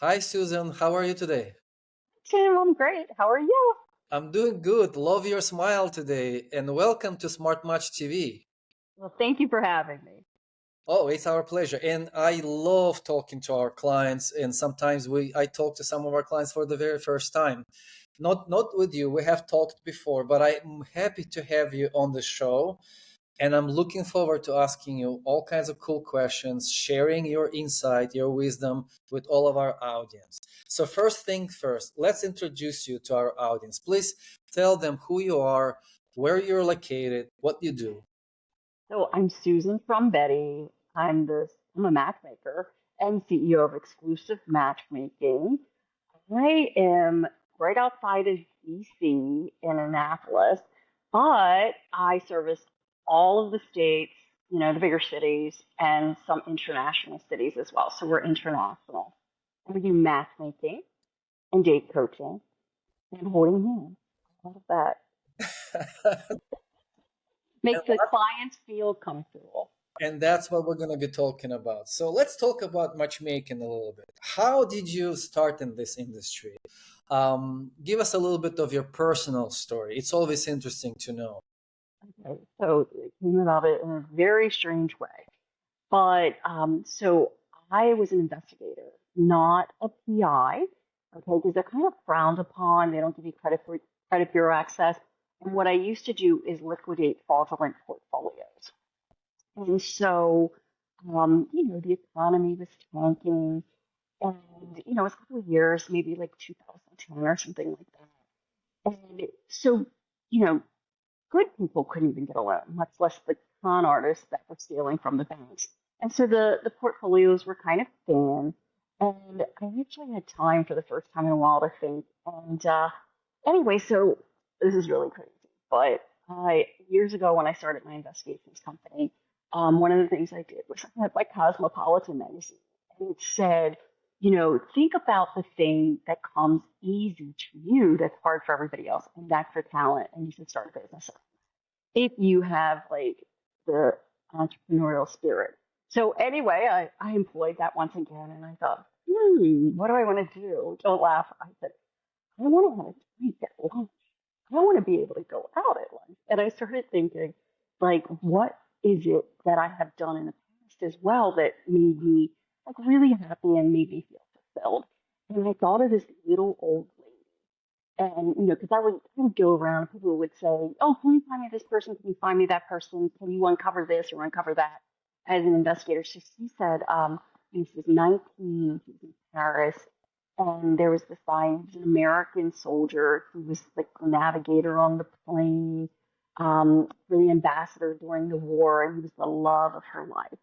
Hi, Susan. How are you today? Tim, I'm great. How are you? I'm doing good. Love your smile today, and welcome to Smart Match TV. Well, thank you for having me. Oh, it's our pleasure. And I love talking to our clients. And sometimes I talk to some of our clients for the very first time. Not with you. We have talked before, but I'm happy to have you on the show. And I'm looking forward to asking you all kinds of cool questions, sharing your insight, your wisdom with all of our audience. So, first thing first, let's introduce you to our audience. Please tell them who you are, where you're located, what you do. So I'm Susan from Betty. I'm a matchmaker and CEO of Exclusive Matchmaking. I am right outside of DC in Annapolis, but I service all of the states, the bigger cities and some international cities as well. So we're international. And we do matchmaking and date coaching and holding hands. All of that. Make the clients feel comfortable. And that's what we're going to be talking about. So, let's talk about matchmaking a little bit. How did you start in this industry? Give us a little bit of your personal story. It's always interesting to know. Okay, so it came about it in a very strange way. But so I was an investigator, not a PI, okay, because they're kind of frowned upon. They don't give you credit for credit bureau access. And what I used to do is liquidate fraudulent portfolios. And so, the economy was tanking, and it was a couple of years, maybe like 2010 or something like that. And so, you know, good people couldn't even get a loan, much less the con artists that were stealing from the banks. And so the portfolios were kind of thin. And I actually had time for the first time in a while to think. And anyway, so this is really crazy. But years ago, when I started my investigations company, one of the things I did was I had my Cosmopolitan magazine. And it said, think about the thing that comes easy to you that's hard for everybody else, and that's your talent, and you should start a business if you have like the entrepreneurial spirit. So anyway, I employed that once again, and I thought, what do I want to do? Don't laugh. I said, I want to have a drink at lunch. I want to be able to go out at lunch. And I started thinking, like, what is it that I have done in the past as well that made me like really happy and made me feel fulfilled? And I thought of this little old lady. And, because I would go around, people would say, oh, can you find me this person? Can you find me that person? Can you uncover this or uncover that? As an investigator, so she said, she was 19, she was in Paris, and there was this guy, he was an American soldier. He was like the navigator on the plane for the ambassador during the war, and he was the love of her life.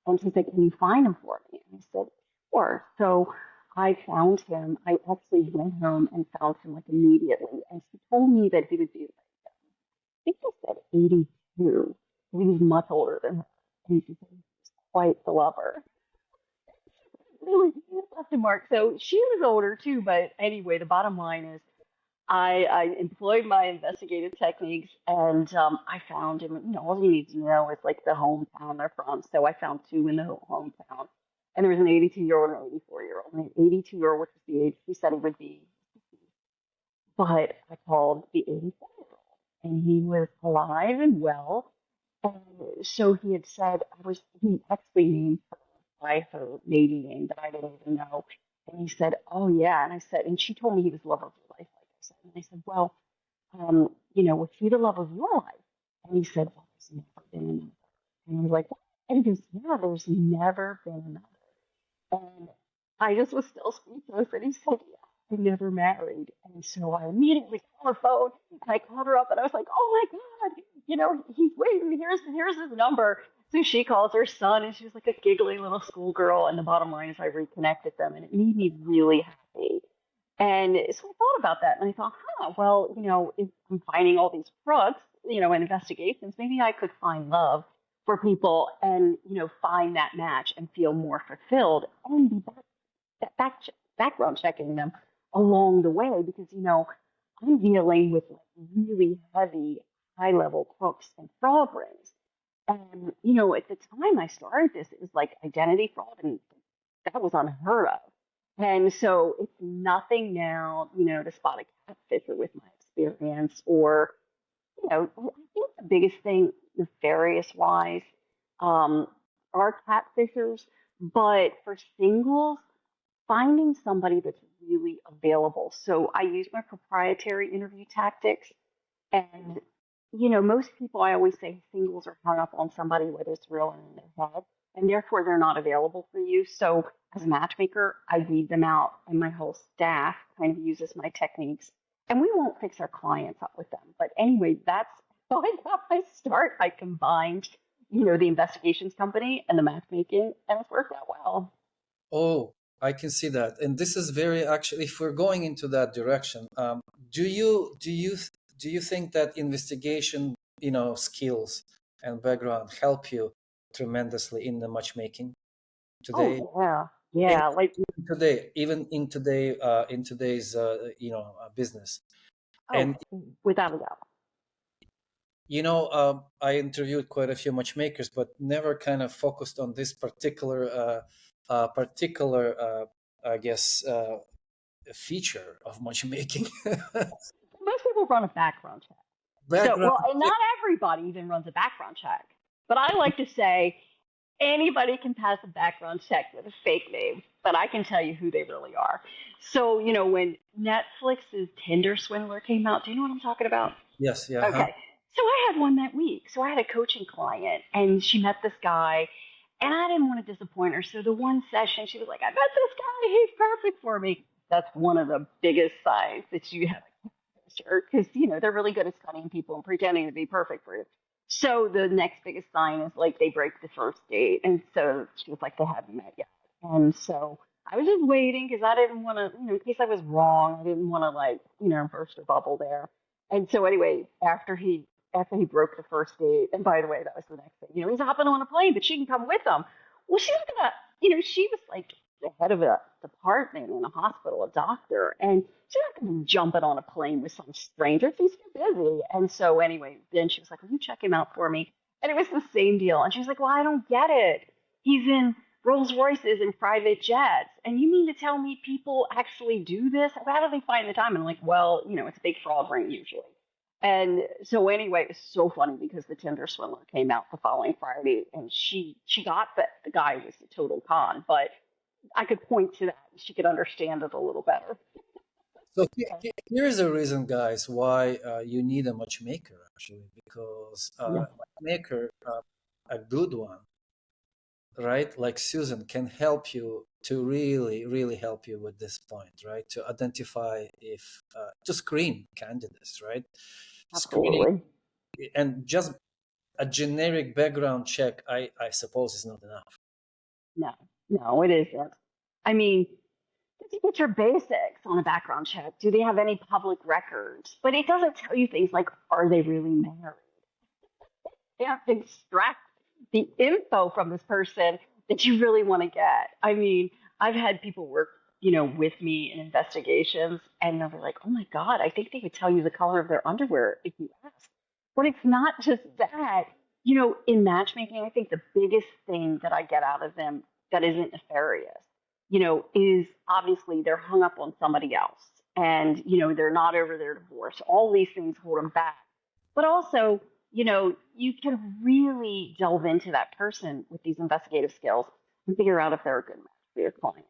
And she said, can you find him for me? And I said, sure. So I found him. I actually went home and found him like immediately. And she told me that he would be like, I think she said 82. He was much older than her. And she said he was quite the lover. Really left a mark. So she was older too. But anyway, the bottom line is I employed my investigative techniques and I found him. All you need to know is like the hometown they're from. So I found two in the hometown. And there was an 82-year-old and an 84-year-old. And the 82-year-old, which was the age he said he would be, but I called the 84-year-old. And he was alive and well. And so he had said, he actually named her by her maiden name that I didn't even know. And he said, oh, yeah. And I said, and she told me he was the love of her life, like I said. And I said, well, was he the love of your life? And he said, well, there's never been another. And I was like, what? And he goes, yeah, there's never been another. And I just was still speechless. And he said, yeah, I never married. And so I immediately called her phone and I called her up and I was like, oh my God, he's waiting. Here's his number. So she calls her son and she was like a giggly little schoolgirl. And the bottom line is I reconnected them and it made me really happy. And so I thought about that and I thought, well, if I'm finding all these crooks, in investigations, maybe I could find love for people and, find that match and feel more fulfilled and be background checking them along the way because, I'm dealing with like really heavy, high level crooks and fraud rings. And, at the time I started this, it was like identity fraud and that was unheard of. And so it's nothing now, to spot a catfisher with my experience, or, I think the biggest thing, nefarious wise, um, are catfishers. But for singles, finding somebody that's really available. So I use my proprietary interview tactics. And, most people, I always say singles are hung up on somebody, whether it's real or in their head, and therefore they're not available for you. So as a matchmaker, I weed them out, and my whole staff kind of uses my techniques. And we won't fix our clients up with them. But anyway, that's how I got my start. I combined, the investigations company and the matchmaking, and it's worked out well. Oh, I can see that. And this is very actually, if we're going into that direction, do you think that investigation, skills and background help you tremendously in the matchmaking today? Oh, yeah. In Yeah. Like, today, even in today's business. oh, And without a doubt. I interviewed quite a few matchmakers, but never kind of focused on this particular, I guess, feature of matchmaking. Most people run a background check. So, Background well, and check. not everybody even runs a background check. But I like to say anybody can pass a background check with a fake name, but I can tell you who they really are. So, when Netflix's Tinder Swindler came out, do you know what I'm talking about? Yes, yeah, huh? Okay. So I had one that week. So I had a coaching client, and she met this guy, and I didn't want to disappoint her. So the one session, she was like, I met this guy. He's perfect for me. That's one of the biggest signs that you have because they're really good at studying people and pretending to be perfect for you. So the next biggest sign is like they break the first date, and so she was like, they haven't met yet, and so I was just waiting because I didn't want to, in case I was wrong, I didn't want to like, burst a bubble there. And so anyway, after he broke the first date, and by the way, that was the next thing, he's hopping on a plane, but she can come with him. Well, she was gonna, she was like the head of a department in a hospital, a doctor, and she's not going to be jumping on a plane with some stranger. She's too busy. And so anyway, then she was like, will you check him out for me? And it was the same deal. And she was like, well, I don't get it. He's in Rolls Royces and private jets. And you mean to tell me people actually do this? How do they find the time? And I'm like, well, it's a big fraud ring usually. And so anyway, it was so funny because the Tinder swindler came out the following Friday, and she got that the guy was a total con, but I could point to that. She could understand it a little better. So here's a reason, guys, why you need a matchmaker actually, because Yeah, matchmaker, a good one, right? Like Susan can help you to really, really help you with this point, right? To identify if to screen candidates, right? Screening absolutely. and just a generic background check, I suppose, is not enough. No, no, it isn't. I mean, you get your basics on a background check. Do they have any public records? But it doesn't tell you things like, are they really married? You have to extract the info from this person that you really want to get. I mean, I've had people work, with me in investigations, and they'll be like, "Oh my God, I think they could tell you the color of their underwear if you ask." But it's not just that. In matchmaking, I think the biggest thing that I get out of them that isn't nefarious, is obviously they're hung up on somebody else, and they're not over their divorce. All these things hold them back, but also you can really delve into that person with these investigative skills and figure out if they're a good match for your client.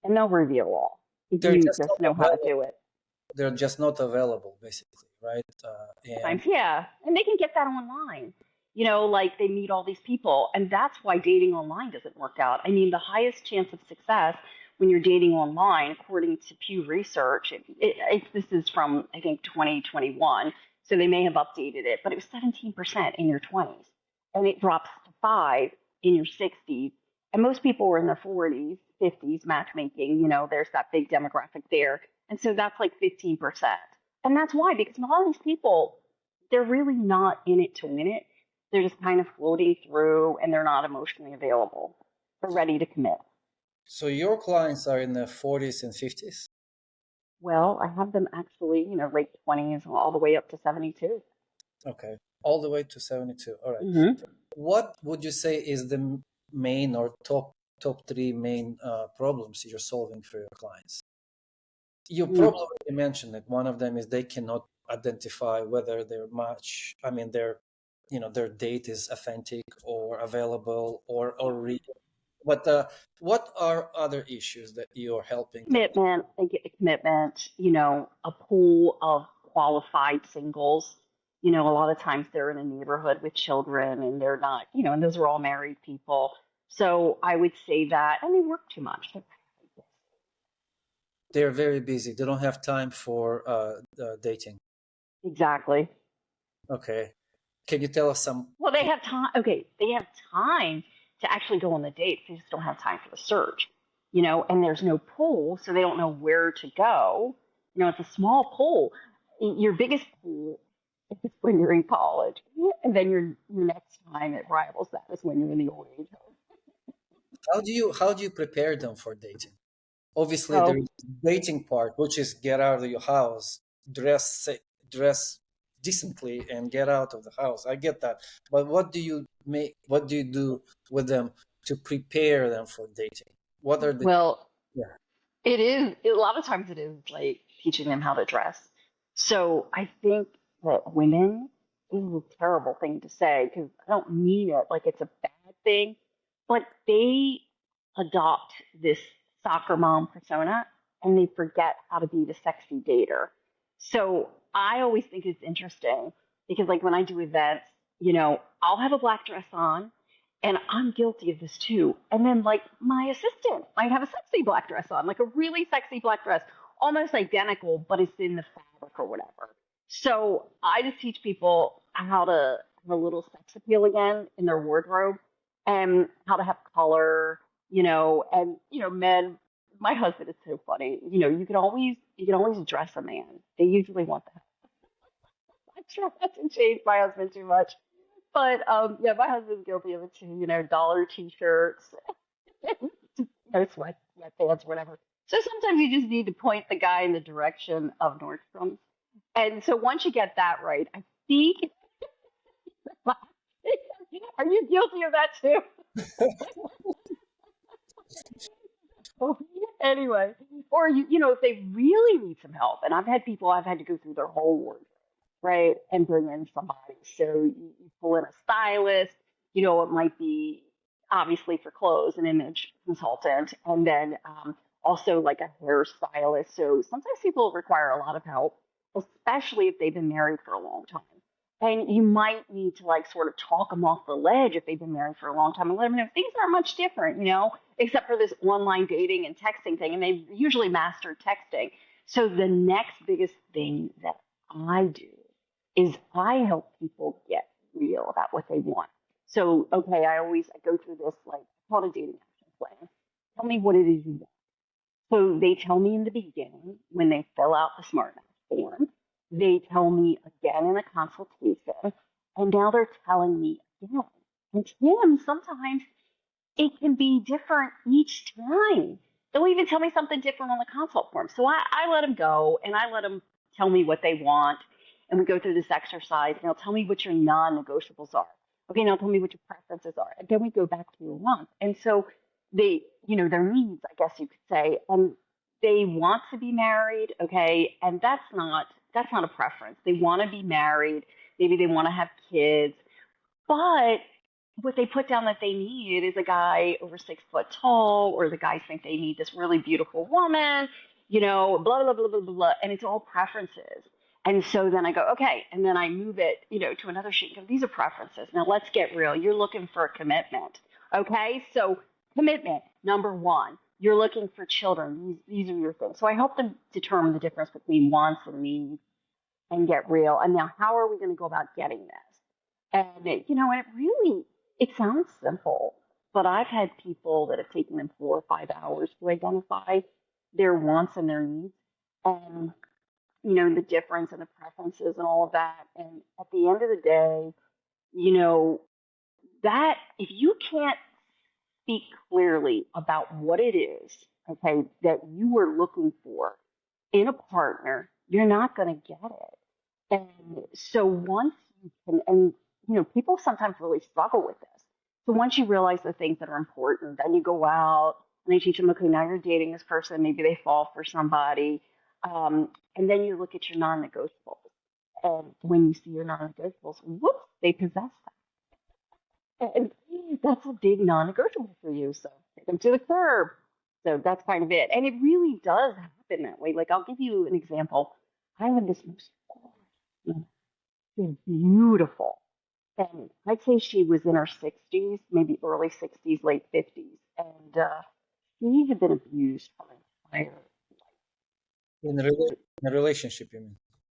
And they'll reveal all if They're you just just not know how to available. do it. They're just not available, basically, right? And Sometimes, yeah. And they can get that online. Like they meet all these people. And that's why dating online doesn't work out. I mean, the highest chance of success when you're dating online, according to Pew Research, this is from, I think, 2021. So they may have updated it, but it was 17% in your 20s. And it drops to 5 in your 60s. And most people were in their 40s, 50s, matchmaking. There's that big demographic there. And so that's like 15%. And that's why, because a lot of these people, they're really not in it to win it. They're just kind of floating through and they're not emotionally available. They're ready to commit. so your clients are in their 40s and 50s? Well, I have them actually, late 20s all the way up to 72. Okay, all the way to 72. All right. Mm-hmm. What would you say is the main or top three main problems you're solving for your clients? You Mm. probably already mentioned it. One of them is they cannot identify whether their match, I mean, their date is authentic or available or real. But what are other issues that you're helping them? Commitment, they get the commitment, a pool of qualified singles. A lot of times they're in a neighborhood with children and they're not, and those are all married people. So I would say that, and they work too much. They're very busy. They don't have time for dating. Exactly. Okay. Can you tell us some? Well, they have time. Okay, they have time to actually go on the dates. They just don't have time for the search, and there's no pool, so they don't know where to go. It's a small pool. Your biggest pool is when you're in college, and then your next time it rivals that is when you're in the old age home. How do you prepare them for dating? Obviously, there So, is the dating part, which is get out of your house, dress decently, and get out of the house. I get that, but What do you do with them to prepare them for dating? What are the well, Yeah? it is, a lot of times it is like teaching them how to dress. So I think that women, this is a terrible thing to say because I don't mean it like it's a bad thing, but they adopt this soccer mom persona and they forget how to be the sexy dater. So I always think it's interesting because like when I do events, I'll have a black dress on and I'm guilty of this too. And then, like, my assistant might have a sexy black dress on, like a really sexy black dress, almost identical, but it's in the fabric or whatever. So I just teach people how to have a little sex appeal again in their wardrobe and how to have color, and, men. My husband is so funny. You can always dress a man. They usually want that. I try not to change my husband too much. But yeah, my husband's guilty of it too. Dollar t-shirts, sweatpants, whatever. So sometimes you just need to point the guy in the direction of Nordstrom's. And so once you get that right, I think. Are you guilty of that too? Anyway, or if they really need some help, and I've had to go through their whole wardrobe, right, and bring in somebody. So you pull in a stylist, it might be obviously for clothes, an image consultant, and then also like a hairstylist. So sometimes people require a lot of help, especially if they've been married for a long time. And you might need to like sort of talk them off the ledge if they've been married for a long time and let them know things aren't much different, except for this online dating and texting thing. And they've usually mastered texting. So the next biggest thing that I do is I help people get real about what they want. So, okay, I go through this like called a dating action plan. Tell me what it is you want. So they tell me in the beginning when they fill out the SmartMatch form. They tell me again in a consultation, and now they're telling me again. And Tim, sometimes it can be different each time. They'll even tell me something different on the consult form. So I let them go and I let them tell me what they want. And we go through this exercise and they'll tell me what your non negotiables are. Okay, now tell me what your preferences are. And then we go back to your wants. And so their needs, I guess you could say, and they want to be married, okay, and that's not a preference. They want to be married, maybe they want to have kids, but what they put down that they need is a guy over 6 foot tall, or the guys think they need this really beautiful woman, blah, blah, blah, blah, blah, blah. And it's all preferences. And so then I go, okay. And then I move it, to another sheet. And go, these are preferences. Now let's get real. You're looking for a commitment. Okay. So commitment, number one. You're looking for children. These are your things. So I help them determine the difference between wants and needs and get real. And now how are we going to go about getting this? And it sounds simple, but I've had people that have taken them 4 or 5 hours to identify their wants and their needs, and the difference and the preferences and all of that. And at the end of the day, you know, that if you can't speak clearly about what it is, okay, that you are looking for in a partner, you're not going to get it. And so once you can, and people sometimes really struggle with this. So once you realize the things that are important, then you go out and I teach them, okay, now you're dating this person, maybe they fall for somebody. And then you look at your non-negotiables. And when you see your non-negotiables, whoops, they possess that. And that's a big non-negotiable for you. So take them to the curb. So that's kind of it. And it really does happen that way. Like I'll give you an example. I have this most beautiful. And I'd say she was in her 60s, maybe early 60s, late 50s. And she had been abused for an entire In a, in a relationship, you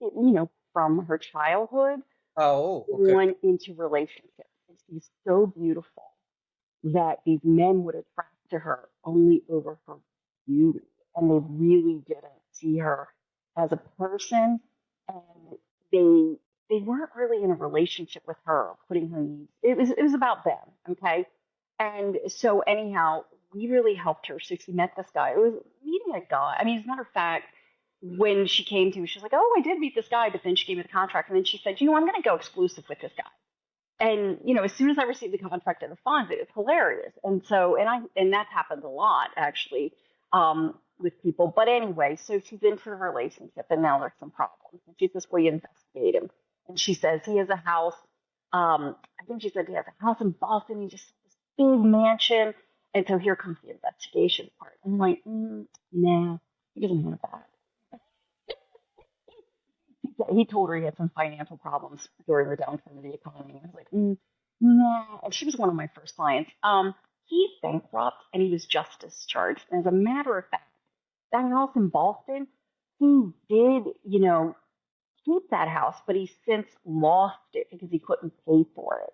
mean? from her childhood Oh, okay. on into relationships. And she's so beautiful that these men would attract to her only over her beauty. And they really didn't see her as a person. And they they weren't really in a relationship with her, putting her needs. It was about them, okay? And so anyhow, we really helped her. So she met this guy. It was meeting a guy. I mean, as a matter of fact, when she came to me, she was like, "Oh, I did meet this guy," but then she gave me the contract, and then she said, I'm going to go exclusive with this guy. And as soon as I received the contract and the funds, it was hilarious. And so, and that's happened a lot actually, with people. But anyway, so she's into the relationship, and now there's some problems. And she says, "Well, you investigate him." And she says he has a house. I think she said he has a house in Boston. He just has this big mansion. And so here comes the investigation part. I'm like, nah, he doesn't have that. He told her he had some financial problems during the downturn of the economy. I was like, no. And she was one of my first clients. He's bankrupt and he was just discharged. And as a matter of fact, that house in Boston, he did, keep that house, but he since lost it because he couldn't pay for it.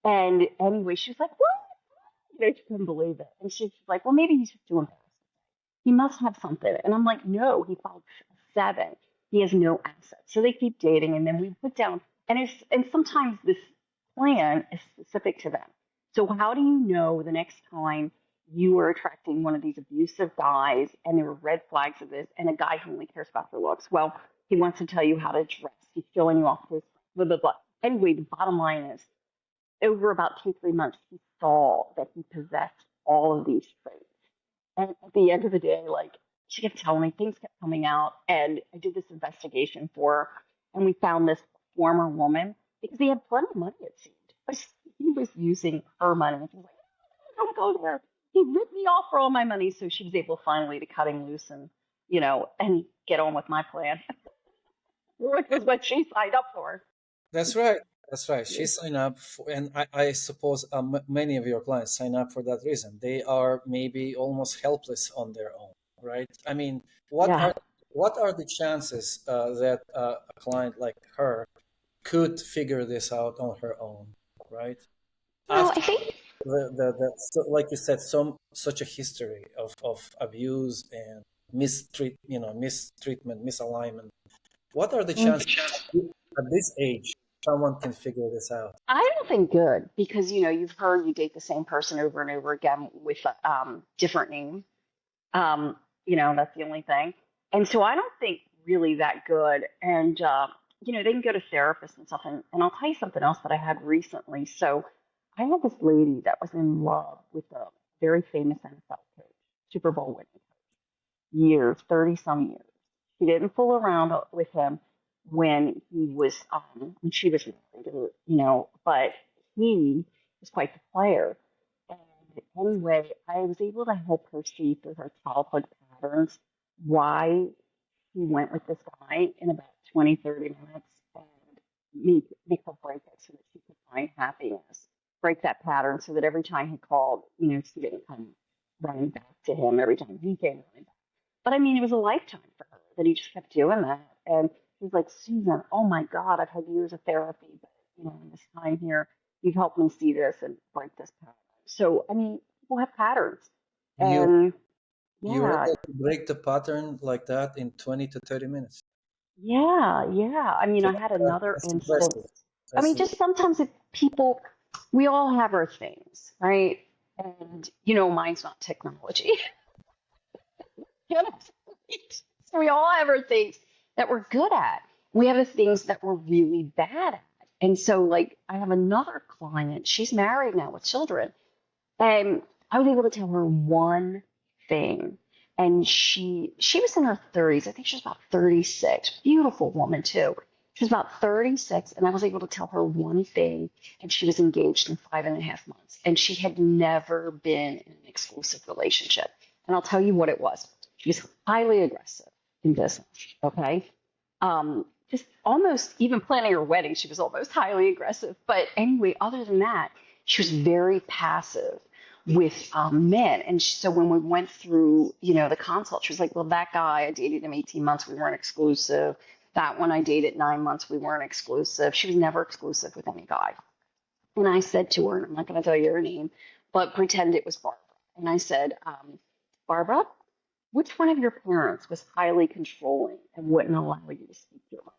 And anyway, she was like, what? She couldn't believe it. And she's like, well, maybe he's just doing bad. He must have something. And I'm like, no, he filed 7. He has no assets. So they keep dating, and then we put down, and sometimes this plan is specific to them. So how do you know the next time you are attracting one of these abusive guys, and there were red flags of this, and a guy who only cares about their looks? Well, he wants to tell you how to dress. He's showing you off his blah blah blah. Anyway, the bottom line is, over about 2-3 months, he saw that he possessed all of these traits. And at the end of the day, like she kept telling me, things kept coming out. And I did this investigation for her. And we found this former woman because he had plenty of money, it seemed. But he was using her money. And she was like, don't go there. He ripped me off for all my money. So she was able finally to cut him loose and, and get on with my plan, which was what she signed up for. That's right. That's right. She signed up for, and I suppose many of your clients sign up for that reason. They are maybe almost helpless on their own, right? I mean, what Yeah. are what are the chances that a client like her could figure this out on her own, right? Well, After I think so, like you said, such a history of abuse and mistreatment, misalignment. What are the chances at this age someone can figure this out? I don't think good because you've heard you date the same person over and over again with a different name. Um, that's the only thing. And so I don't think really that good. And they can go to therapists and stuff. And I'll tell you something else that I had recently. So I had this lady that was in love with a very famous NFL coach, Super Bowl winning years, 30 some years. She didn't fool around with him when she was married, but he was quite the player. And anyway, I was able to help her see through her childhood patterns why he went with this guy in about 20, 30 minutes and make her break it so that she could find happiness, break that pattern so that every time he called, she didn't come running back to him every time he came running back. But I mean, it was a lifetime for her that he just kept doing that. And he was like, Susan, oh my God, I've had years of therapy, but in this time here, you've helped me see this and break this pattern. So, I mean, people have patterns. You And you were yeah, able to break the pattern like that in 20 to 30 minutes. yeah. I mean, So I had another that's instance. impressive. I mean, That's just sometimes people, we all have our things, right? And, mine's not technology. So we all have our things that we're good at. We have the things that we're really bad at. And so, like, I have another client, she's married now with children, and I was able to tell her one thing. And she was in her 30s. I think she was about 36. Beautiful woman too. She was about 36, and I was able to tell her one thing, and she was engaged in 5.5 months. And she had never been in an exclusive relationship. And I'll tell you what it was. She was highly aggressive in business. Okay. Just almost even planning her wedding, she was almost highly aggressive. But anyway, other than that, she was very passive with men. And so when we went through, the consult, she was like, well, that guy, I dated him 18 months. We weren't exclusive. That one I dated 9 months. We weren't exclusive. She was never exclusive with any guy. And I said to her, and I'm not going to tell you her name, but pretend it was Barbara. And I said, Barbara, which one of your parents was highly controlling and wouldn't allow you to speak your mind?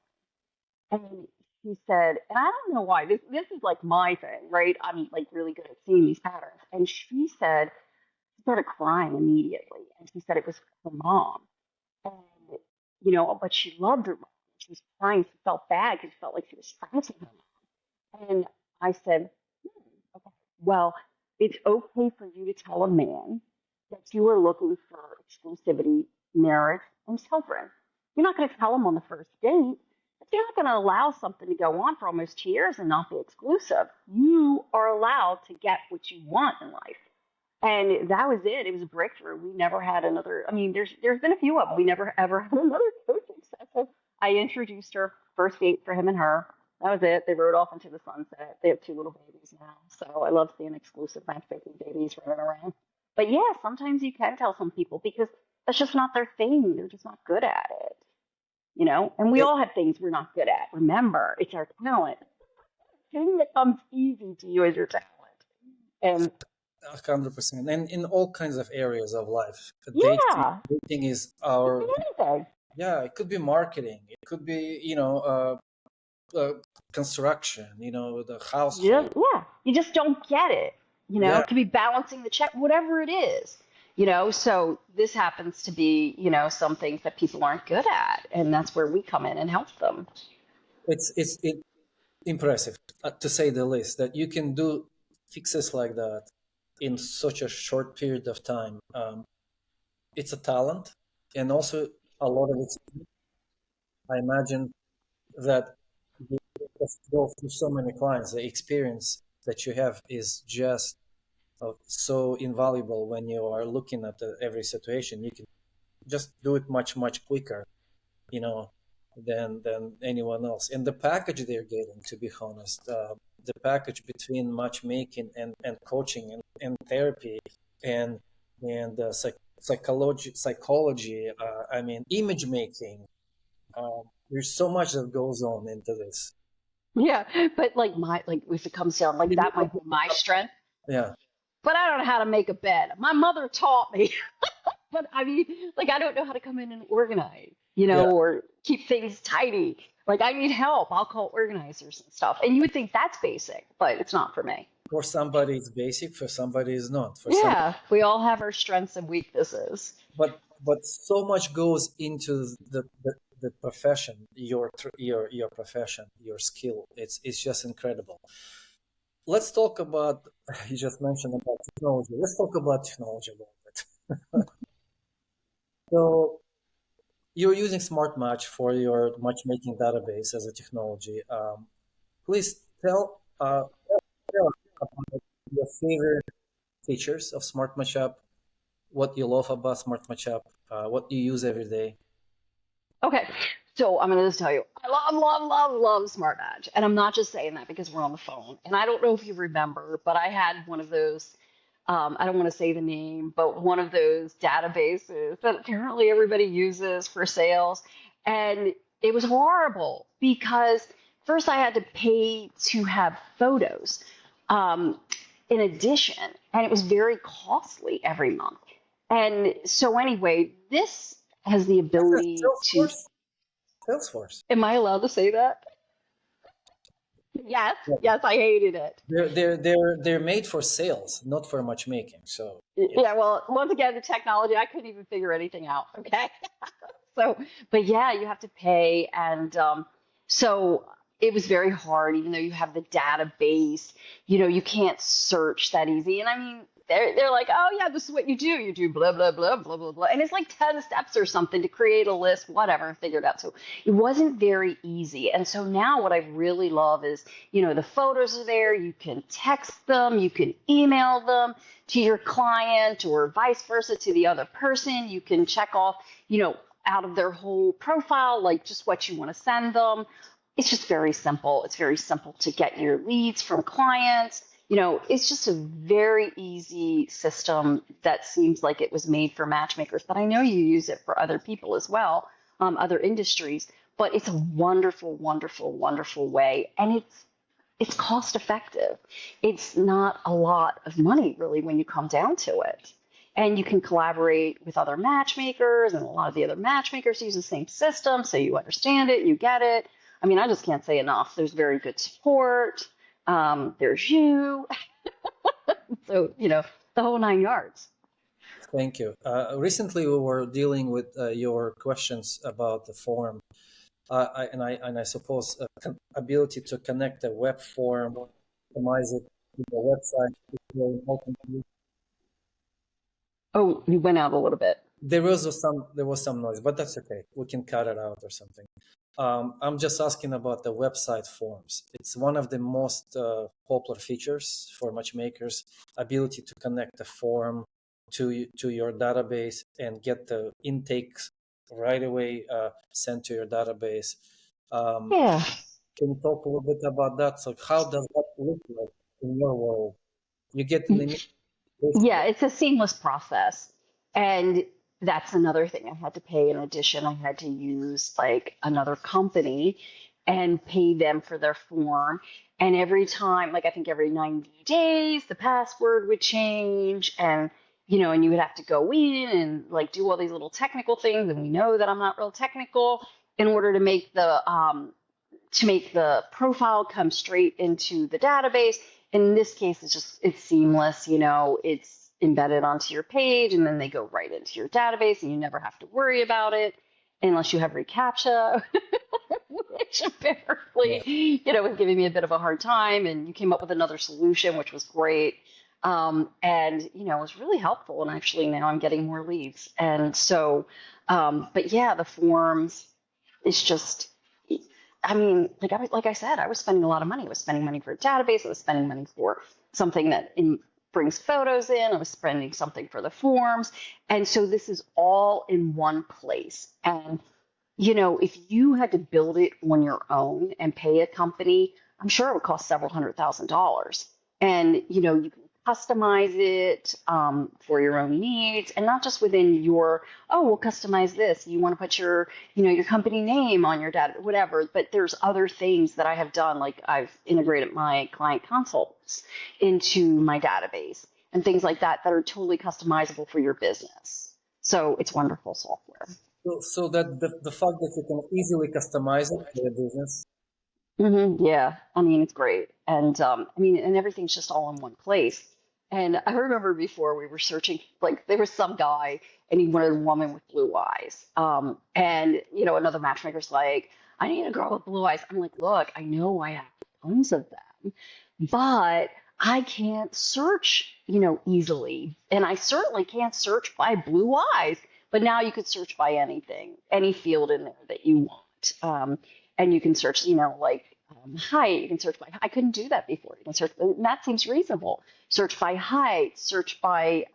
And she said, and I don't know why, this is like my thing, right? I'm like really good at seeing these patterns. And she said, she started crying immediately. And she said it was her mom. And, but she loved her mom. She was crying. She felt bad because she felt like she was trouncing her mom. And I said, okay, well, it's okay for you to tell a man that you are looking for exclusivity, marriage, and children. You're not going to tell him on the first date, but you're not going to allow something to go on for almost 2 years and not be exclusive. You are allowed to get what you want in life. And that was it. It was a breakthrough. We never had another. I mean, there's been a few of them. We never ever had another coaching session. I introduced her, first date for him and her. That was it. They rode off into the sunset. They have 2 little babies now. So I love seeing exclusive matchmaking babies running around. But yeah, sometimes you can tell some people because that's just not their thing. They're just not good at it. And we It, all have things we're not good at. Remember, it's our talent. Thing that comes easy to you is your talent. And 100%, and in all kinds of areas of life. yeah, Dating is it could our, be anything. yeah, it could be marketing, it could be, uh, construction, the Yeah, household. yeah. You just don't get it. Yeah, It could be balancing the check, whatever it is. So this happens to be, some things that people aren't good at, and that's where we come in and help them. it's impressive, to say the least, that you can do fixes like that in such a short period of time. It's a talent, and also a lot of it. I imagine that you go through so many clients, the experience that you have is just so invaluable when you are looking at every situation. You can just do it much quicker, you know, than anyone else. And the package they're getting, to be honest, the package between matchmaking and coaching and therapy and psychology. I mean, image making. There's so much that goes on into this. Yeah, but like if it comes down like that might be my strength, Yeah, but I don't know how to make a bed. My mother taught me, but I mean, like I don't know how to come in and organize, yeah. or keep things tidy. Like I need help. I'll call organizers and stuff. And you would think that's basic, but it's not for me. For somebody it's basic, for somebody it's not. For some, Yeah, we all have our strengths and weaknesses. but so much goes into the profession, your profession, your skill. It's just incredible. Let's talk about, you just mentioned about technology. Let's talk about technology a little bit. So you're using SmartMatch for your matchmaking database as a technology. Please tell us about your favorite features of SmartMatchApp, what you love about SmartMatchApp, what you use every day. Okay, so I'm gonna just tell you, I love Smart Match, and I'm not just saying that because we're on the phone. And I don't know if you remember, but I had one of those. I don't want to say the name, but one of those databases that apparently everybody uses for sales, and it was horrible because first I had to pay to have photos, um, in addition, and it was very costly every month. And so anyway, this has the That's a ability to, Salesforce. Salesforce. am I allowed to say that? Yes, Yeah. yes, I hated it. They're made for sales, not for matchmaking. So yeah. Yeah, well, once again, the technology, I couldn't even figure anything out. Okay. So, but yeah, you have to pay. And so it was very hard, even though you have the database, you can't search that easy. And I mean, they're like, oh yeah, this is what you do. You do blah blah blah blah blah blah, and it's like 10 steps or something to create a list, whatever, figure it out. So it wasn't very easy. And so now what I really love is, the photos are there. You can text them, you can email them to your client, or vice versa to the other person. You can check off, out of their whole profile, like just what you want to send them. It's just very simple. It's very simple to get your leads from clients. It's just a very easy system that seems like it was made for matchmakers, but I know you use it for other people as well, other industries. But it's a wonderful, wonderful, wonderful way, and it's cost effective. It's not a lot of money really when you come down to it. And you can collaborate with other matchmakers, and a lot of the other matchmakers use the same system, so you understand it, you get it. I mean, I just can't say enough. There's very good support. There's you. So, the whole 9 yards. Thank you. Recently, we were dealing with your questions about the form, and I suppose ability to connect a web form, customize it to the website is very important. Oh, you went out a little bit. There was some noise, but that's okay. We can cut it out or something. I'm just asking about the website forms. It's one of the most popular features for matchmakers, ability to connect a form to your database and get the intakes right away sent to your database. Um, Yeah. can you talk a little bit about that? So how does that look like in your world? You get an invitation. Yeah, it's a seamless process. And that's another thing I had to pay in addition. I had to use like another company and pay them for their form. And every time, like I think every 90 days, the password would change, and you would have to go in and like do all these little technical things. And we know that I'm not real technical in order to make the profile come straight into the database. In this case, it's seamless. It's embedded onto your page, and then they go right into your database, and you never have to worry about it unless you have reCAPTCHA, which Yeah. apparently, was giving me a bit of a hard time. And you came up with another solution, which was great. And it was really helpful. And actually, now I'm getting more leads. And so, but yeah, the forms, it's just, I mean, like I said, I was spending a lot of money. I was spending money for a database. I was spending money for something that brings photos in. I was spending something for the forms. And so this is all in one place. And, if you had to build it on your own and pay a company, I'm sure it would cost several $100,000. And, you can customize it for your own needs, and not just within we'll customize this. You want to put your company name on your data, whatever. But there's other things that I have done, like I've integrated my client consults into my database and things like that are totally customizable for your business. So it's wonderful software. So that the fact that you can easily customize it for your business. Yeah, I mean it's great, and and everything's just all in one place. And I remember before we were searching, like there was some guy and he wanted a woman with blue eyes. And another matchmaker's like, I need a girl with blue eyes. I'm like, look, I know I have tons of them, but I can't search, easily, and I certainly can't search by blue eyes. But now you could search by anything, any field in there that you want. And you can search, like height. You can search by. I couldn't do that before. You can search. That seems reasonable. Search by height. Search by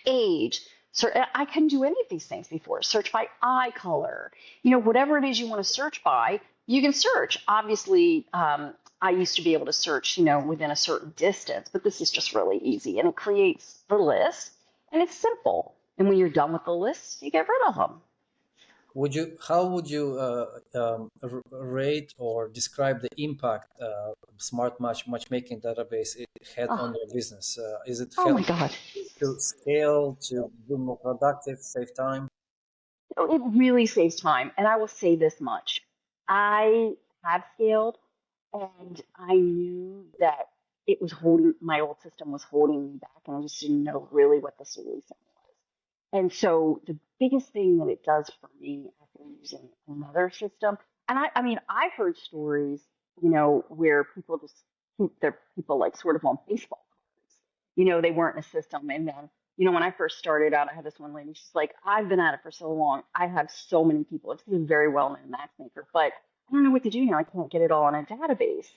age. I couldn't do any of these things before. Search by eye color. Whatever it is you want to search by, you can search. Obviously, I used to be able to search, within a certain distance, but this is just really easy, and it creates the list, and it's simple. And when you're done with the list, you get rid of them. How would you rate or describe the impact Smart Matchmaking database it had on Oh, your business? Is it oh my help God. to scale, to be more productive, save time? It really saves time. And I will say this much. I have scaled, and I knew that my old system was holding me back, and I just didn't know really what the solution was. And so the biggest thing that it does for me after using another system, And I mean, I've heard stories, where people just keep their people like sort of on baseball cards. They weren't in a system. And then, when I first started out, I had this one lady, she's like, I've been at it for so long. I have so many people. She's a very well-known matchmaker, but I don't know what to do now. I can't get it all in a database.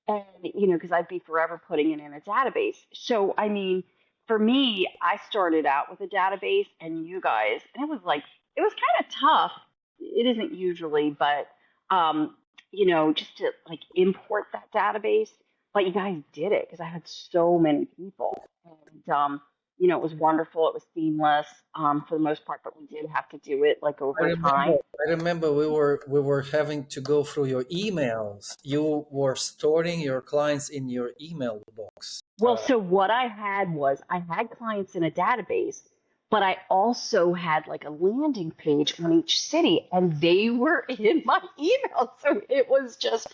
And, because I'd be forever putting it in a database. So, I mean, for me, I started out with a database and you guys, and it was kind of tough. It isn't usually, but um, just to like import that database. But you guys did it because I had so many people, and it was wonderful. It was seamless for the most part, but we did have to do it like I over remember. time. I remember we were having to go through your emails. You were storing your clients in your email box. Well, so what I had was I had clients in a database, but I also had like a landing page on each city, and they were in my email. So it was just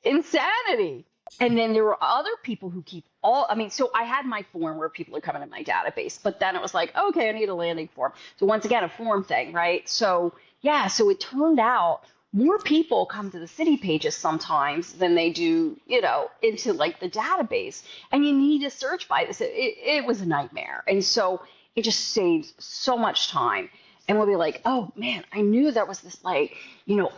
insanity. And then there were other people who keep I mean, so I had my form where people are coming in my database, but then it was like, okay, I need a landing form. So once again, a form thing, right? So yeah, so it turned out more people come to the city pages sometimes than they do, into like the database. And you need to search by this. It was a nightmare. And so it just saves so much time. And we'll be like, oh man, I knew there was this like,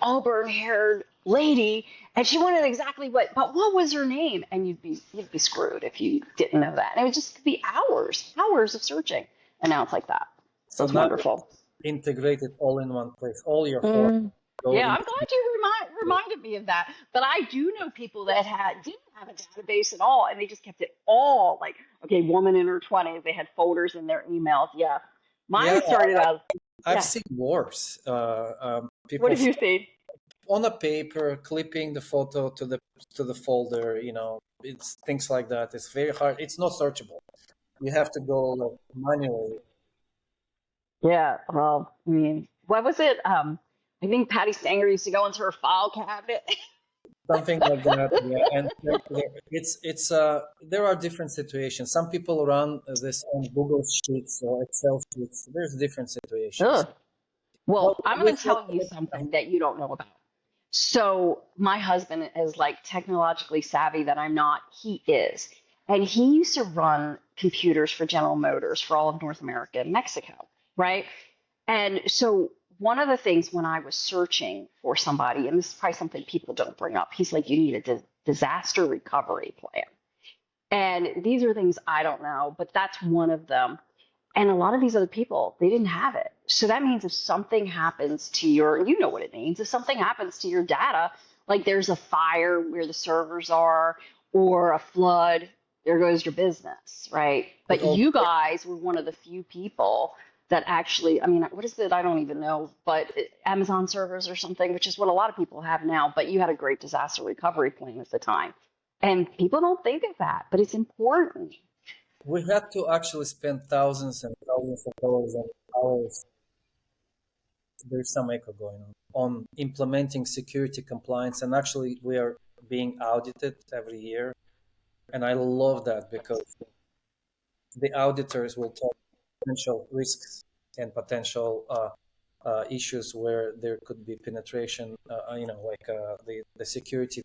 auburn haired lady and she wanted exactly but what was her name? And you'd be screwed if you didn't know that. And it would just be hours of searching. And now it's like that. So So it's now wonderful. integrated all in one place. All your forms Mm. go Yeah, in. I'm glad you reminded me of that. But I do know people that didn't have a database at all, and they just kept it all like, okay, woman in her 20s. They had folders in their emails. Yeah, Yeah, mine started out. I've Yeah. seen worse. What People have you seen? on a paper, clipping the photo to the folder. It's things like that. It's very hard. It's not searchable. You have to go like, manually. Yeah. Well, I mean, what was it? I think Patty Stanger used to go into her file cabinet. Something like that, yeah. And there are different situations. Some people run this on Google Sheets or Excel sheets. There's different situations. Ugh. But Well, I'm going with to what, tell you something that you don't know about. So my husband is like technologically savvy that I'm not. He is. And he used to run computers for General Motors for all of North America and Mexico, right? And so one of the things when I was searching for somebody, and this is probably something people don't bring up, he's like, you need a disaster recovery plan. And these are things I don't know, but that's one of them. And a lot of these other people, they didn't have it. So that means if something happens to you know what it means. If something happens to your data, like there's a fire where the servers are or a flood, there goes your business, right? with But all you guys were one of the few people that actually, I mean, what is it? I don't even know, but Amazon servers or something, which is what a lot of people have now. But you had a great disaster recovery plan at the time. And people don't think of that, but it's important. we had to actually spend thousands and thousands of dollars and hours. There's some echo going on implementing security compliance, and actually we are being audited every year, and I love that because the auditors will talk potential risks and potential issues where there could be penetration, like the security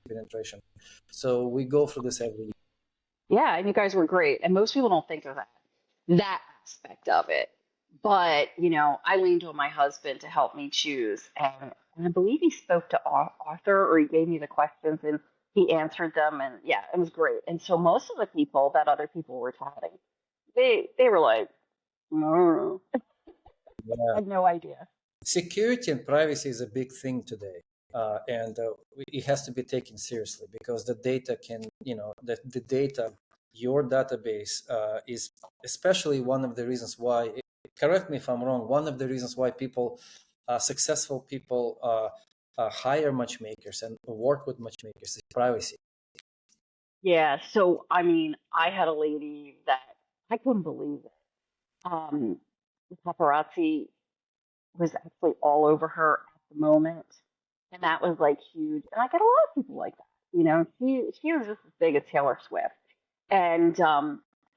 penetration. So we go through this every year. Yeah, and you guys were great. And most people don't think of that aspect of it. But, I leaned on my husband to help me choose. And I believe he spoke to Arthur or he gave me the questions and he answered them. And yeah, it was great. And so most of the people that other people were chatting, they were like, no, I Yeah. had no idea. Security and privacy is a big thing today. And it has to be taken seriously because the data can, the data, your database is especially one of the reasons why, correct me if I'm wrong, one of the reasons why successful people hire matchmakers and work with matchmakers is privacy. Yeah. So, I mean, I had a lady that I couldn't believe it. The paparazzi was actually all over her at the moment. And that was like huge. And I get a lot of people like that. She was just as big as Taylor Swift. And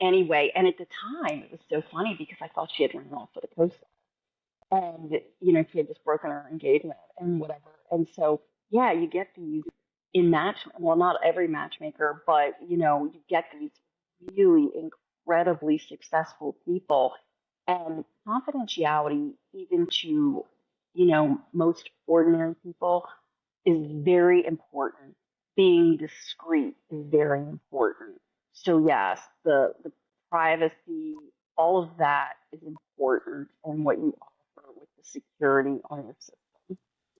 anyway, and at the time it was so funny because I thought she had run off with a co-star. and she had just broken her engagement and whatever. And so yeah, you get these well, not every matchmaker, but you get these really incredibly successful people, and confidentiality, even to most ordinary people, is very important. Being discreet is very important. So yes, the privacy, all of that is important, and what you offer with the security on your system.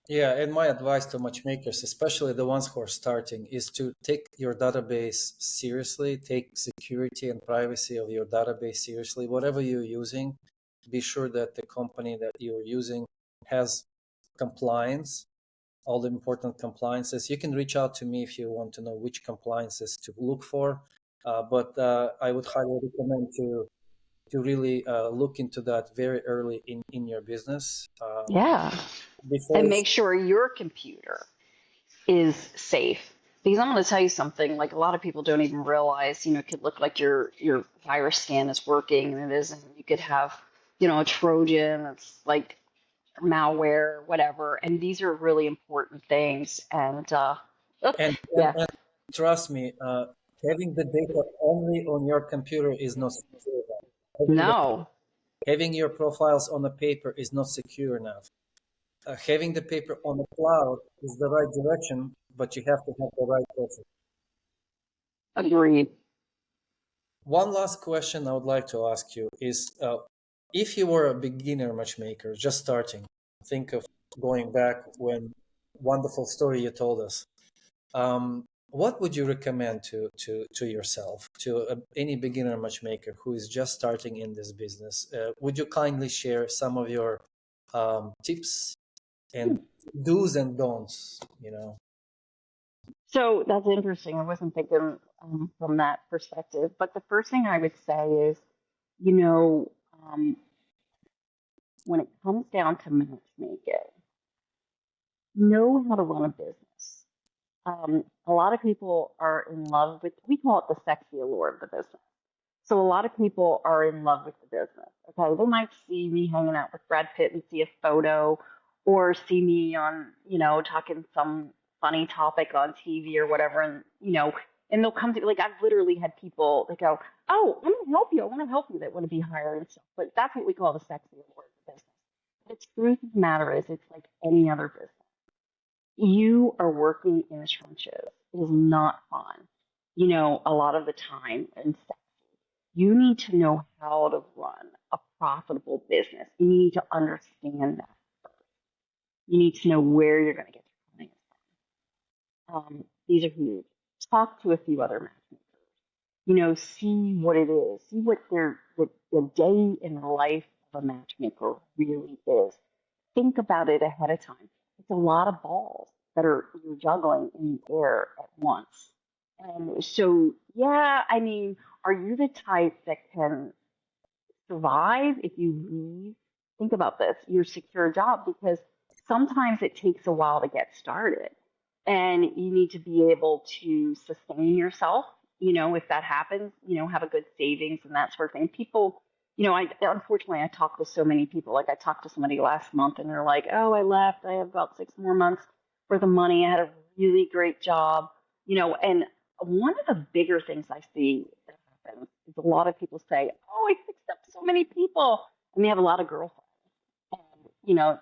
Yeah, and my advice to matchmakers, especially the ones who are starting, is to take your database seriously, take security and privacy of your database seriously. Whatever you're using, be sure that the company that you're using has compliance, all the important compliances. You can reach out to me if you want to know which compliances to look for. But I would highly recommend to really look into that very early in your business, Yeah. before And it's. make sure your computer is safe. Because I'm going to tell you something, like a lot of people don't even realize, it could look like your virus scan is working and it isn't. You could have, a Trojan that's like malware, whatever. And these are really important things. And And, and, yeah, and trust me, having the data only on your computer is not secure enough. no, Having your profiles on a paper is not secure enough. Having the paper on the cloud is the right direction, but you have to have the right process. agreed. One last question I would like to ask you is, if you were a beginner matchmaker just starting, think of going back when wonderful story you told us. What would you recommend to yourself, to any beginner matchmaker who is just starting in this business? Would you kindly share some of your tips and do's and don'ts? So that's interesting. I wasn't thinking from that perspective. But the first thing I would say is, you know, um, when it comes down to matchmaking, know how to run a business. A lot of people are in love with, we call it the sexy allure of the business. So a lot of people are in love with the business. Okay, they might see me hanging out with Brad Pitt and see a photo, or see me on, talking some funny topic on TV or whatever, and and they'll come to, like, I've literally had people that go, "Oh, I'm gonna help you. I want to help you," that want to be hired and stuff. But that's what we call the sexy award of the business. The truth of the matter is, it's like any other business. You are working in the trenches. It is not fun. A lot of the time, and you need to know how to run a profitable business. You need to understand that first. You need to know where you're going to get your clients from. These are huge. Talk to a few other matchmakers. See what it is. See what the day in the life of a matchmaker really is. Think about it ahead of time. It's a lot of balls that you're juggling in the air at once. And so, yeah, I mean, are you the type that can survive if you leave? Think about this, your secure job, because sometimes it takes a while to get started, and you need to be able to sustain yourself. If that happens, have a good savings and that sort of thing. People, I unfortunately I talk with so many people. Like, I talked to somebody last month and they're like, "Oh, I left. I have about 6 more months worth of money. I had a really great job." And one of the bigger things I see that happens is a lot of people say, "Oh, I fixed up so many people," and they have a lot of girlfriends. And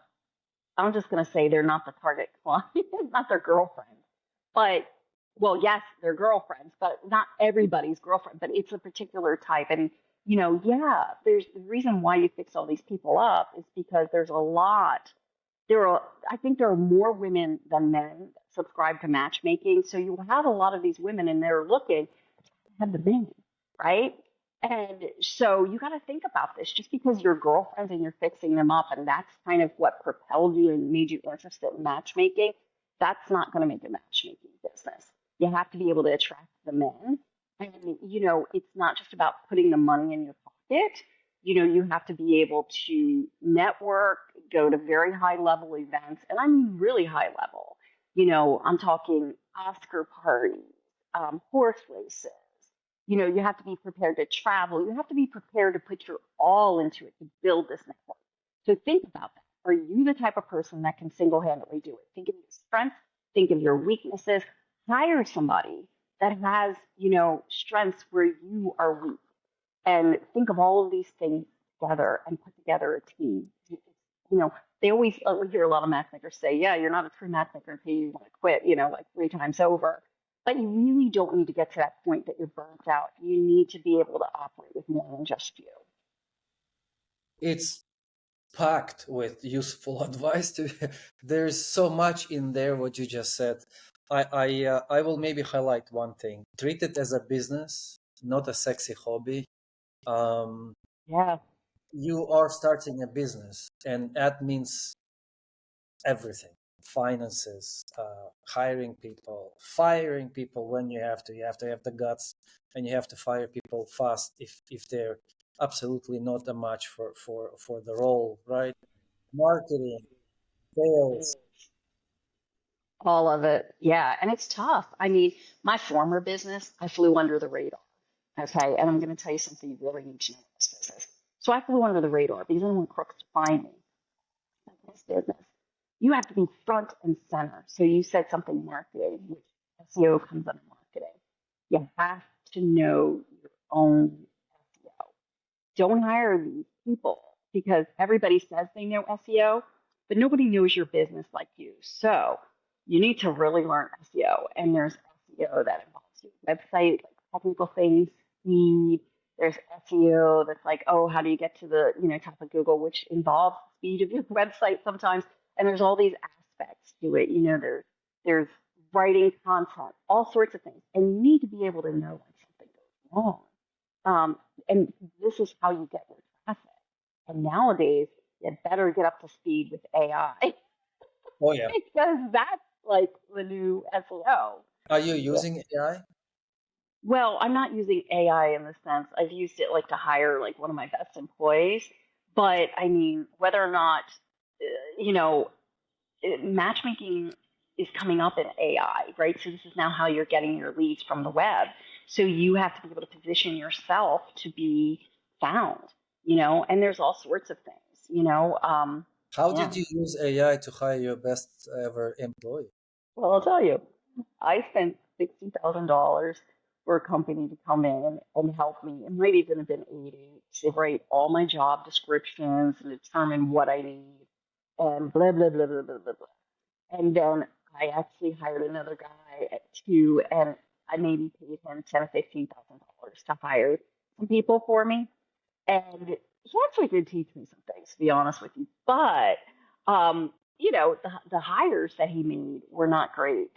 I'm just going to say they're not the target client, not their girlfriends. But, well, yes, they're girlfriends, but not everybody's girlfriend. But it's a particular type. And, yeah, there's the reason why you fix all these people up is because there's a lot. I think there are more women than men that subscribe to matchmaking. So you have a lot of these women, and they're looking to have the baby, right? And so you got to think about this. Just because you're girlfriends and you're fixing them up, and that's kind of what propelled you and made you interested in matchmaking, that's not going to make a matchmaking business. You have to be able to attract the men. And, it's not just about putting the money in your pocket. You have to be able to network, go to very high level events, and I mean really high level. I'm talking Oscar parties, horse races. You have to be prepared to travel. You have to be prepared to put your all into it to build this network. So think about that. Are you the type of person that can single-handedly do it? Think of your strengths, think of your weaknesses. Hire somebody that has, strengths where you are weak, and think of all of these things together and put together a team. You know, they always we hear a lot of matchmakers say, "Yeah, you're not a true matchmaker until you want to quit," like 3 times over. But you really don't need to get to that point that you're burnt out. You need to be able to operate with more than just you. It's packed with useful advice. There's so much in there what you just said. I will maybe highlight one thing. Treat it as a business, not a sexy hobby. Um, Yeah. you are starting a business, and that means everything: finances, hiring people, firing people when you have to. You have to have the guts, and you have to fire people fast if they're absolutely not a match for the role, right? Marketing, sales. All of it. Yeah. And it's tough. I mean, my former business, I flew under the radar. Okay. And I'm going to tell you something you really need to know in this business. So I flew under the radar because I didn't want crooks to find me in this business. You have to be front and center. So you said something marketing, which SEO comes under marketing. You have to know your own SEO. Don't hire these people because everybody says they know SEO, but nobody knows your business like you. So you need to really learn SEO. And there's SEO that involves your website, like technical things, speed. There's SEO that's like, oh, how do you get to the top of Google, which involves the speed of your website sometimes. And there's all these aspects to it. There's writing content, all sorts of things, and you need to be able to know when something goes wrong. And this is how you get your traffic. And nowadays, you better get up to speed with AI Oh yeah. because that's like the new SEO. Are you Yeah. using AI? Well, I'm not using AI in the sense I've used it like to hire like one of my best employees, but I mean whether or not you know matchmaking is coming up in AI, right? So this is now how you're getting your leads from the web. So you have to be able to position yourself to be found, and there's all sorts of things. How Yeah. did you use AI to hire your best ever employee? Well, I'll tell you, I spent $60,000 for a company to come in and help me. It might even have been 80 to write all my job descriptions and determine what I need and blah blah blah blah blah blah blah. And then I actually hired another guy at two, and I maybe paid him ten or $15,000 to hire some people for me. And he actually did teach me some things, to be honest with you. But the hires that he made were not great.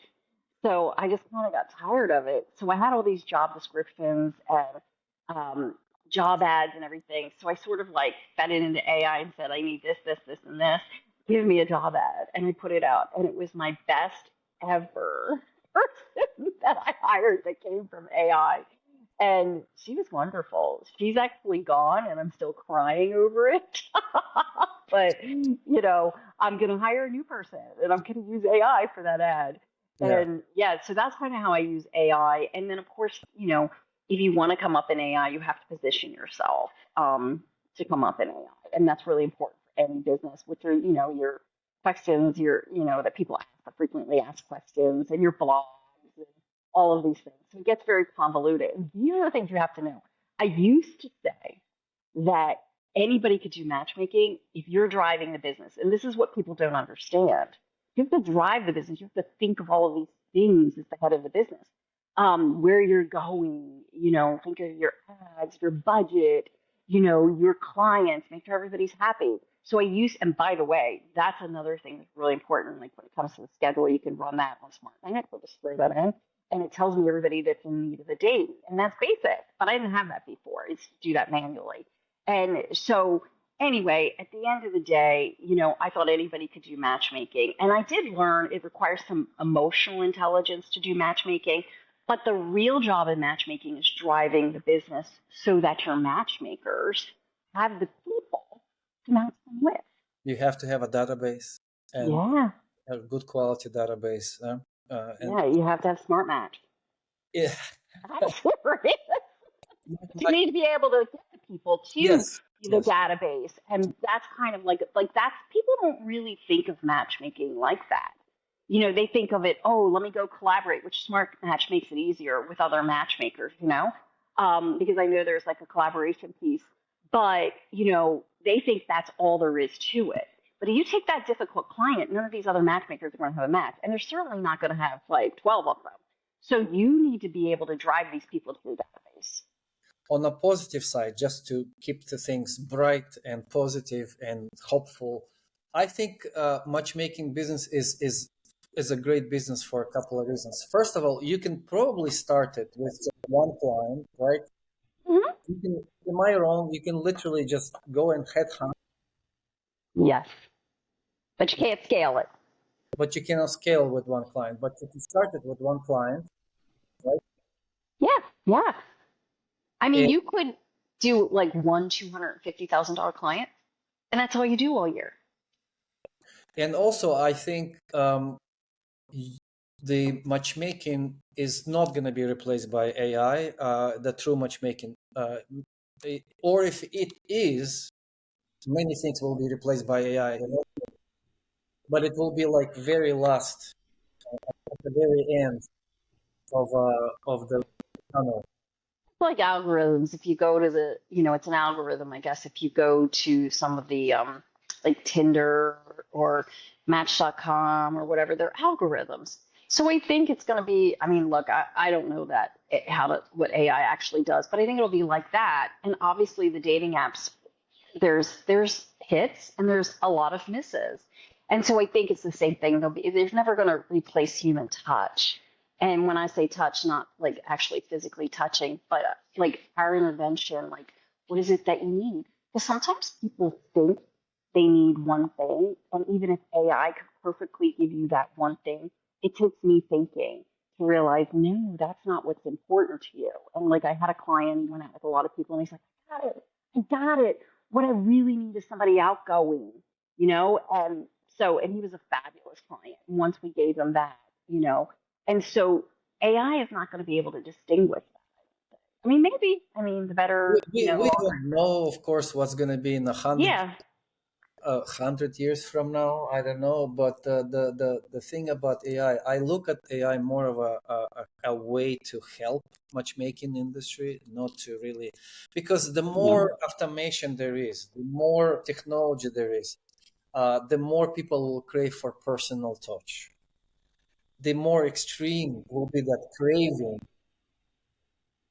So I just kind of got tired of it. So I had all these job descriptions and job ads and everything. So I sort of like fed it into AI and said, I need this, this, this, and this. Give me a job ad. And I put it out. And it was my best ever person that I hired that came from AI. And she was wonderful. She's actually gone, and I'm still crying over it. But, I'm going to hire a new person, and I'm going to use AI for that ad. Yeah. And yeah, so that's kind of how I use AI. And then, of course, if you want to come up in AI, you have to position yourself to come up in AI. And that's really important for any business, which are, your questions, that people ask, the frequently asked questions, and your blogs and all of these things. So it gets very convoluted. And these are the things you have to know. I used to say that anybody could do matchmaking if you're driving the business. And this is what people don't understand. You have to drive the business. You have to think of all of these things as the head of the business. Where you're going, think of your ads, your budget, your clients, make sure everybody's happy. So and by the way, that's another thing that's really important. Like when it comes to the schedule, you can run that on SmartMatch. We'll just throw that in. And it tells me everybody that's in need of the date. And that's basic, but I didn't have that before. It's do that manually. And so anyway, at the end of the day, I thought anybody could do matchmaking. And I did learn it requires some emotional intelligence to do matchmaking. But the real job in matchmaking is driving the business so that your matchmakers have the people to match them with. You have to have a database and Yeah. a good quality database. And Yeah. You have to have smart match. yeah, That's serious. You my, need to be able to get the people to yes, the Yes. database. And that's kind of like that's people don't really think of matchmaking like that. They think of it, oh, let me go collaborate, which Smart Match makes it easier with other matchmakers, because I know there's like a collaboration piece, but they think that's all there is to it. But if you take that difficult client, none of these other matchmakers are going to have a match, and they're certainly not going to have like 12 of them. So you need to be able to drive these people to the database. On a positive side, just to keep the things bright and positive and hopeful, I think matchmaking business is a great business for a couple of reasons. First of all, you can probably start it with just one client, right? Mm-hmm. You can, am I wrong? You can literally just go and headhunt, Yes, but you can't scale it. but you cannot scale with one client. But you can start it with one client, right? Yeah, yeah. I mean, And, you could do like one $250,000 client, and that's all you do all year. and also, I think the matchmaking is not going to be replaced by AI, the true matchmaking. Or if it is, many things will be replaced by AI, but it will be like very last, at the very end of the tunnel. Like algorithms, if you go to it's an algorithm, I guess, if you go to some of the like Tinder or Match.com or whatever, they're algorithms. So I think it's going to be, I mean, look, I don't know what AI actually does, but I think it'll be like that. And obviously the dating apps, there's hits and there's a lot of misses. And so I think it's the same thing. There's never going to replace human touch. And when I say touch, not like actually physically touching, but like our intervention, like what is it that you need? Because sometimes people think they need one thing, and even if AI could perfectly give you that one thing, it takes me thinking to realize, no, that's not what's important to you. And like I had a client, he went out with a lot of people, and he's like, I got it. What I really need is somebody outgoing, And and he was a fabulous client once we gave him that. And so AI is not going to be able to distinguish that. I mean, maybe. I mean, the better, We don't know, of course, what's going to be in yeah. 100 years from now. I don't know, but the thing about AI, I look at AI more of a way to help matchmaking industry, not to really, because the Yeah. more automation there is, the more technology there is, the more people will crave for personal touch. The more extreme will be that craving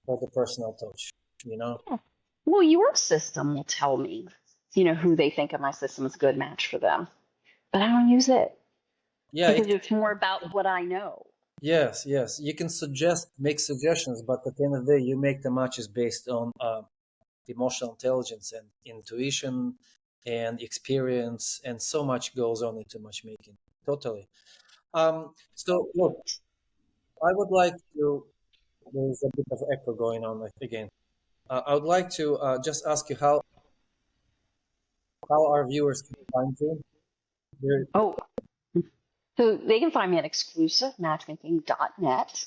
for the personal touch. You know? Yeah. Well, your system will tell me, who they think of my system is a good match for them, but I don't use it Yeah. because it's more about what I know. Yes, yes. You can make suggestions, but at the end of the day, you make the matches based on emotional intelligence and intuition and experience, and so much goes on into matchmaking. Totally. So look, I would like to. There's a bit of echo going on again. I would like to just ask you how our viewers can find you. They're- Oh, so they can find me at exclusivematchmaking.net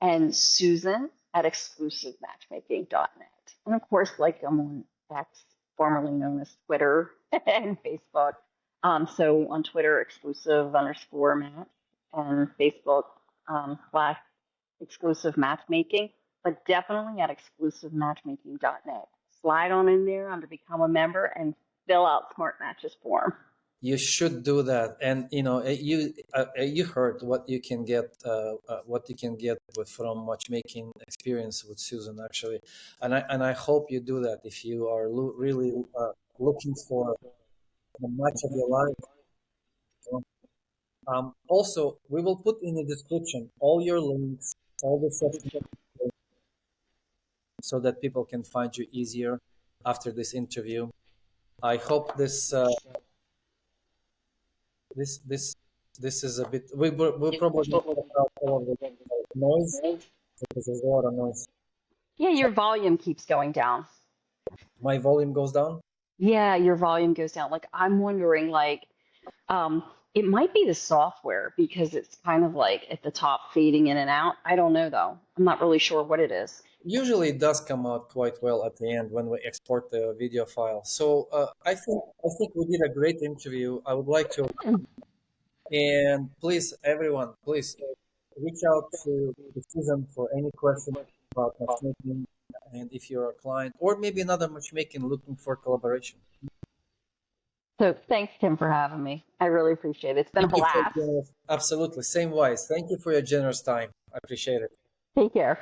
and Susan at exclusivematchmaking.net. And of course, like I'm on X, formerly known as Twitter and Facebook. So on Twitter, exclusive_match, and Facebook / exclusive matchmaking, but definitely at exclusivematchmaking.net. Slide on in there under become a member and fill out Smart Matches form. you should do that, and you heard what you can get from matchmaking experience with Susan, actually, and I hope you do that if you are really looking for the match of your life. You know? Also, we will put in the description all your links, all the social media, so that people can find you easier after this interview. I hope this this this is a bit. We're probably going to cut out all of the noise because there's a lot of noise. Yeah, your volume keeps going down. My volume goes down. Yeah, your volume goes down. Like I'm wondering, like, It might be the software because it's kind of like at the top fading in and out. I don't know though. I'm not really sure what it is. Usually it does come out quite well at the end when we export the video file. So I think we did a great interview. I would like to, and please everyone, please reach out to Susan for any questions about matchmaking, and if you're a client or maybe another matchmaking looking for collaboration. So thanks, Tim, for having me. I really appreciate it. It's been a Thank you for blast. your generous, absolutely same wise. Thank you for your generous time. I appreciate it. Take care.